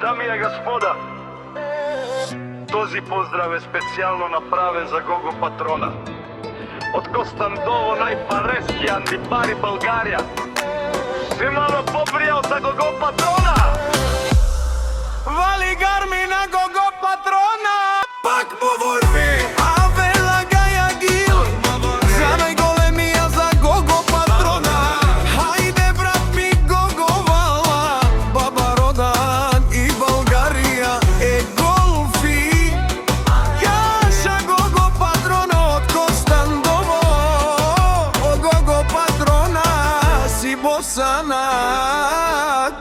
Дами и господа, този поздрав е специјално направен за Гого Патрона. Од Костандово, најпарески антипари Българија. Си мало попријал за Гого Патрона. Вали гарми на Гого Патрона. Пак му ворби, а вела гаја гил. За најголемија за Гого Патрона. Хајде брат ми Гого вала. Баба Родан и Българија е голфи. Јаша Гого Патрона од Костандово. Од Гого Патрона си босана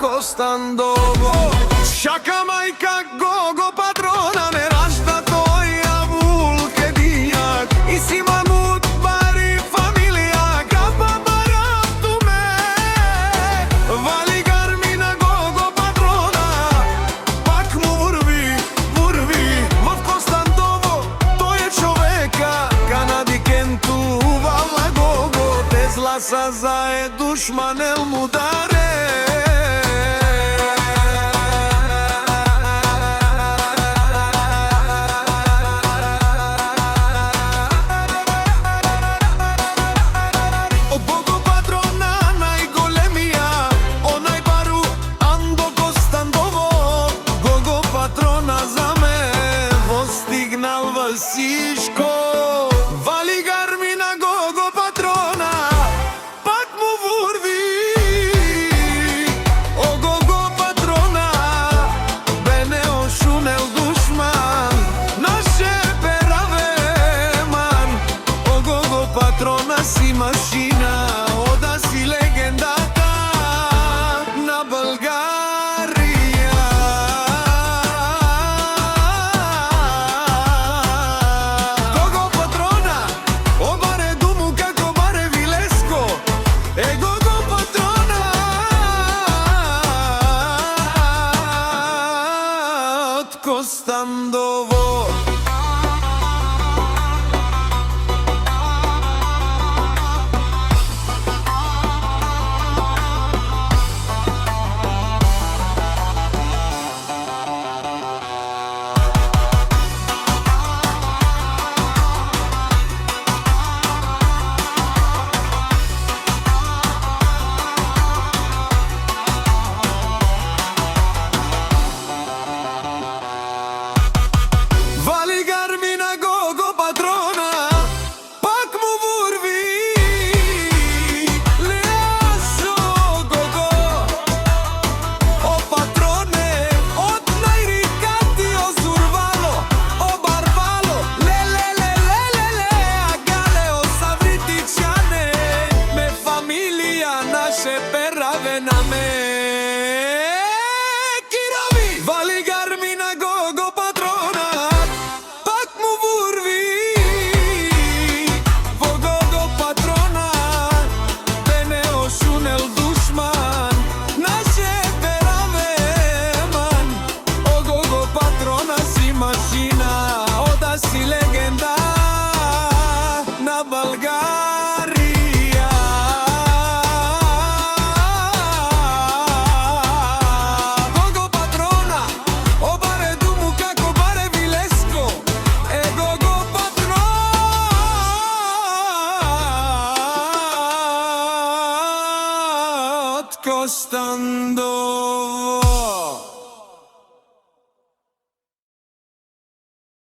Костандово. Шака мајка Гого Патрона не ражда тоја вулке дијак. И си мамут бари фамилија капа барату ме. Вали гарми на Гого Патрона. Пак му вурви, вурви во Костандово. Тој е човека канади кенту вала Гого. Тезла са за е душманел му даре. Сишко, вали гарми на Гого Патрона. Пак му вурви, о Гого Патрона. Бене ошунел душман, наше перавеман. О Гого Патрона си машина, ода си легендата на Българија. Костандово. Вали гарми на Гого Патрона. Пак му вурви во Гого Патрона. Бене ошунел душман, наше перавеман. О Гого Патрона си машина, ода си легенда на Българија. Костандово.